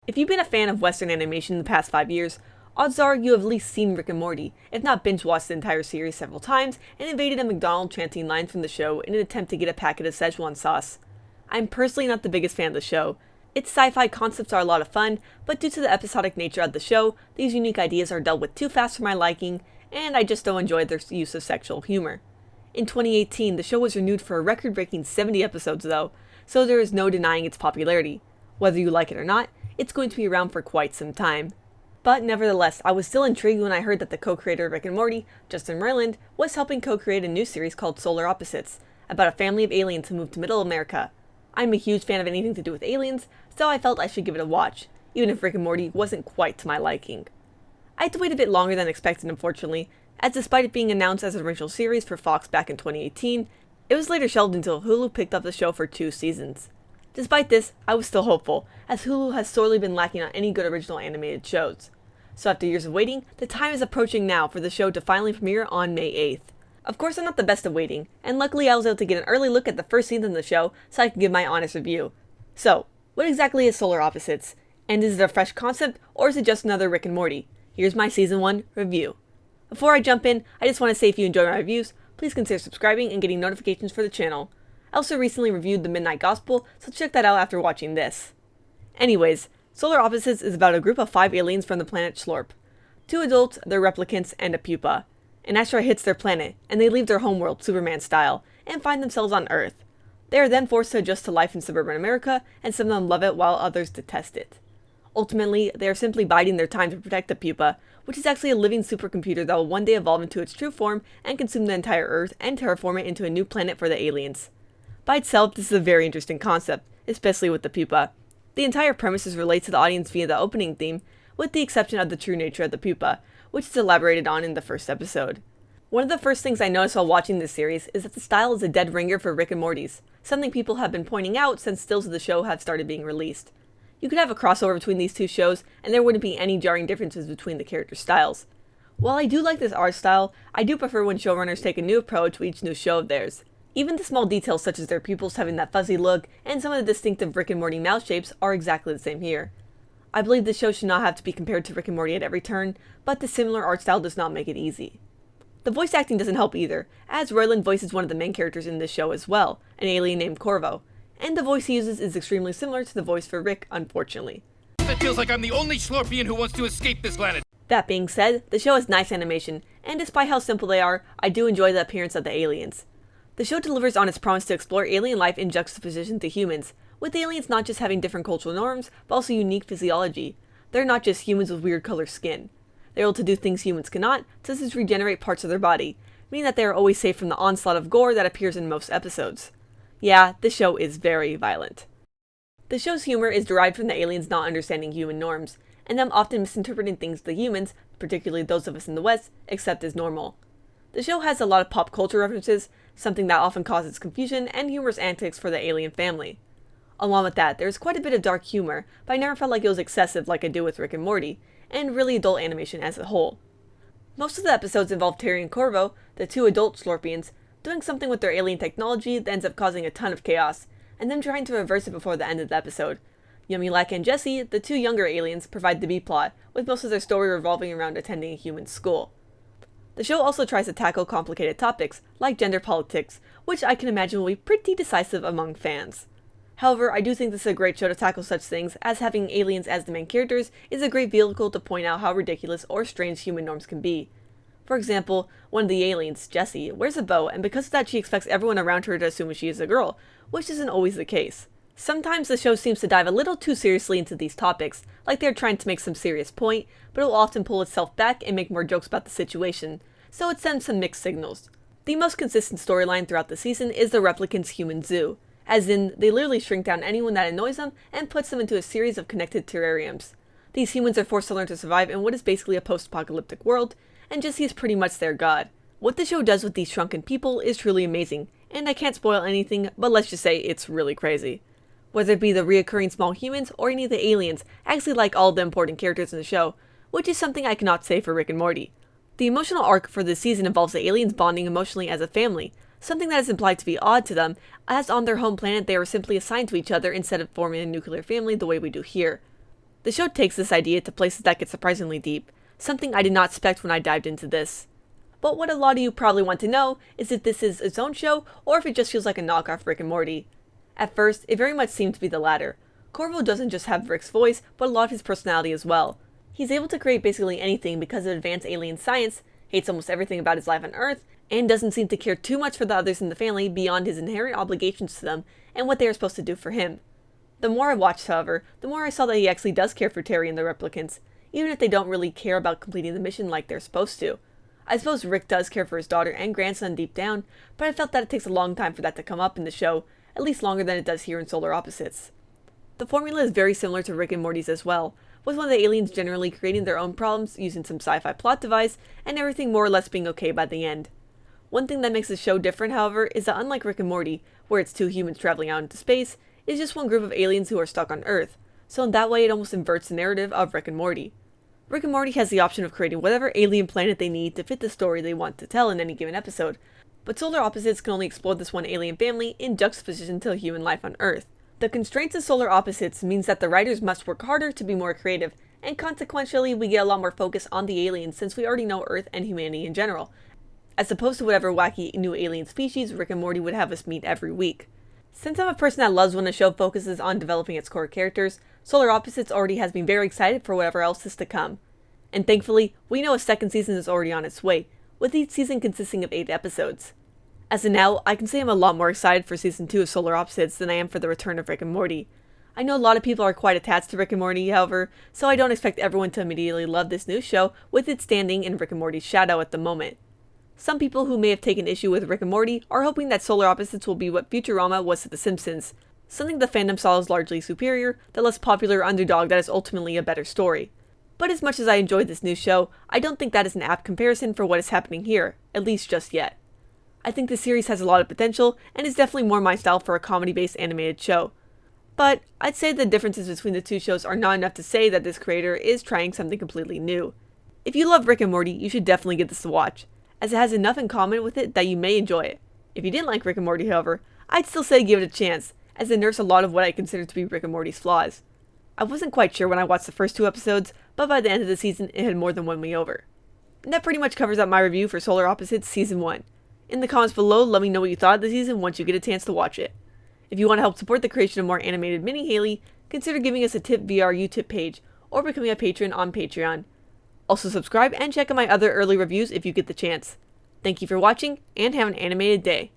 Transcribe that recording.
If you've been a fan of Western animation in the past 5 years, odds are you have at least seen Rick and Morty, if not binge-watched the entire series several times and invaded a McDonald's chanting lines from the show in an attempt to get a packet of Szechuan sauce. I'm personally not the biggest fan of the show. Its sci-fi concepts are a lot of fun, but due to the episodic nature of the show, these unique ideas are dealt with too fast for my liking, and I just don't enjoy their use of sexual humor. In 2018, the show was renewed for a record-breaking 70 episodes though, so there is no denying its popularity. Whether you like it or not, it's going to be around for quite some time. But nevertheless, I was still intrigued when I heard that the co-creator of Rick and Morty, Justin Roiland, was helping co-create a new series called Solar Opposites, about a family of aliens who moved to Middle America. I'm a huge fan of anything to do with aliens, so I felt I should give it a watch, even if Rick and Morty wasn't quite to my liking. I had to wait a bit longer than expected, unfortunately, as despite it being announced as an original series for Fox back in 2018, it was later shelved until Hulu picked up the show for 2 seasons. Despite this, I was still hopeful, as Hulu has sorely been lacking on any good original animated shows. So after years of waiting, the time is approaching now for the show to finally premiere on May 8th. Of course, I'm not the best at waiting, and luckily I was able to get an early look at the first season of the show so I can give my honest review. So, what exactly is Solar Opposites? And is it a fresh concept, or is it just another Rick and Morty? Here's my Season 1 review. Before I jump in, I just want to say if you enjoy my reviews, please consider subscribing and getting notifications for the channel. I also recently reviewed The Midnight Gospel, so check that out after watching this. Anyways, Solar Opposites is about a group of 5 aliens from the planet Schlorp. 2 adults, their replicants, and a pupa. An asteroid hits their planet, and they leave their homeworld, Superman style, and find themselves on Earth. They are then forced to adjust to life in suburban America, and some of them love it while others detest it. Ultimately, they are simply biding their time to protect the pupa, which is actually a living supercomputer that will one day evolve into its true form and consume the entire Earth and terraform it into a new planet for the aliens. By itself, this is a very interesting concept, especially with the pupa. The entire premise is relayed to the audience via the opening theme, with the exception of the true nature of the pupa, which is elaborated on in the first episode. One of the first things I noticed while watching this series is that the style is a dead ringer for Rick and Morty's, something people have been pointing out since stills of the show have started being released. You could have a crossover between these two shows, and there wouldn't be any jarring differences between the character styles. While I do like this art style, I do prefer when showrunners take a new approach with each new show of theirs. Even the small details such as their pupils having that fuzzy look and some of the distinctive Rick and Morty mouth shapes are exactly the same here. I believe this show should not have to be compared to Rick and Morty at every turn, but the similar art style does not make it easy. The voice acting doesn't help either, as Roiland voices one of the main characters in this show as well, an alien named Corvo, and the voice he uses is extremely similar to the voice for Rick, unfortunately. It feels like I'm the only Schlorpian who wants to escape this planet. That being said, the show has nice animation, and despite how simple they are, I do enjoy the appearance of the aliens. The show delivers on its promise to explore alien life in juxtaposition to humans, with aliens not just having different cultural norms, but also unique physiology. They're not just humans with weird colored skin. They're able to do things humans cannot, such as regenerate parts of their body, meaning that they are always safe from the onslaught of gore that appears in most episodes. Yeah, the show is very violent. The show's humor is derived from the aliens not understanding human norms, and them often misinterpreting things the humans, particularly those of us in the West, accept as normal. The show has a lot of pop culture references, something that often causes confusion and humorous antics for the alien family. Along with that, there is quite a bit of dark humor, but I never felt like it was excessive like I do with Rick and Morty, and really adult animation as a whole. Most of the episodes involve Terry and Corvo, the 2 adult Schlorpians, doing something with their alien technology that ends up causing a ton of chaos, and them trying to reverse it before the end of the episode. Yummy Lack and Jessie, the 2 younger aliens, provide the B-plot, with most of their story revolving around attending a human school. The show also tries to tackle complicated topics, like gender politics, which I can imagine will be pretty decisive among fans. However, I do think this is a great show to tackle such things, as having aliens as the main characters is a great vehicle to point out how ridiculous or strange human norms can be. For example, one of the aliens, Jessie, wears a bow, and because of that she expects everyone around her to assume she is a girl, which isn't always the case. Sometimes the show seems to dive a little too seriously into these topics, like they're trying to make some serious point, but it will often pull itself back and make more jokes about the situation, so it sends some mixed signals. The most consistent storyline throughout the season is the replicants' human zoo, as in, they literally shrink down anyone that annoys them and puts them into a series of connected terrariums. These humans are forced to learn to survive in what is basically a post-apocalyptic world, and Jessie is pretty much their god. What the show does with these shrunken people is truly amazing, and I can't spoil anything, but let's just say it's really crazy. Whether it be the reoccurring small humans or any of the aliens, I actually like all the important characters in the show, which is something I cannot say for Rick and Morty. The emotional arc for this season involves the aliens bonding emotionally as a family, something that is implied to be odd to them, as on their home planet they were simply assigned to each other instead of forming a nuclear family the way we do here. The show takes this idea to places that get surprisingly deep, something I did not expect when I dived into this. But what a lot of you probably want to know is if this is its own show or if it just feels like a knockoff Rick and Morty. At first, it very much seemed to be the latter. Corvo doesn't just have Rick's voice, but a lot of his personality as well. He's able to create basically anything because of advanced alien science, hates almost everything about his life on Earth, and doesn't seem to care too much for the others in the family beyond his inherent obligations to them and what they are supposed to do for him. The more I watched, however, the more I saw that he actually does care for Terry and the replicants, even if they don't really care about completing the mission like they're supposed to. I suppose Rick does care for his daughter and grandson deep down, but I felt that it takes a long time for that to come up in the show, at least longer than it does here in Solar Opposites. The formula is very similar to Rick and Morty's as well, with one of the aliens generally creating their own problems using some sci-fi plot device, and everything more or less being okay by the end. One thing that makes the show different, however, is that unlike Rick and Morty, where it's two humans traveling out into space, it's just one group of aliens who are stuck on Earth, so in that way it almost inverts the narrative of Rick and Morty. Rick and Morty has the option of creating whatever alien planet they need to fit the story they want to tell in any given episode, but Solar Opposites can only explore this one alien family in juxtaposition to human life on Earth. The constraints of Solar Opposites means that the writers must work harder to be more creative, and consequentially we get a lot more focus on the aliens since we already know Earth and humanity in general, as opposed to whatever wacky new alien species Rick and Morty would have us meet every week. Since I'm a person that loves when a show focuses on developing its core characters, Solar Opposites already has me very excited for whatever else is to come. And thankfully, we know a second season is already on its way, with each season consisting of 8 episodes. As of now, I can say I'm a lot more excited for season 2 of Solar Opposites than I am for the return of Rick and Morty. I know a lot of people are quite attached to Rick and Morty, however, so I don't expect everyone to immediately love this new show with it standing in Rick and Morty's shadow at the moment. Some people who may have taken issue with Rick and Morty are hoping that Solar Opposites will be what Futurama was to The Simpsons, something the fandom saw as largely superior, the less popular underdog that is ultimately a better story. But as much as I enjoyed this new show, I don't think that is an apt comparison for what is happening here, at least just yet. I think the series has a lot of potential, and is definitely more my style for a comedy-based animated show. But I'd say the differences between the two shows are not enough to say that this creator is trying something completely new. If you love Rick and Morty, you should definitely give this a watch, as it has enough in common with it that you may enjoy it. If you didn't like Rick and Morty, however, I'd still say give it a chance, as it nerfs a lot of what I consider to be Rick and Morty's flaws. I wasn't quite sure when I watched the first 2 episodes, but by the end of the season it had more than won me over. And that pretty much covers up my review for Solar Opposites Season 1. In the comments below, let me know what you thought of the season once you get a chance to watch it. If you want to help support the creation of more animated mini Hailey, consider giving us a tip via our Utip page, or becoming a patron on Patreon. Also subscribe and check out my other early reviews if you get the chance. Thank you for watching, and have an animated day.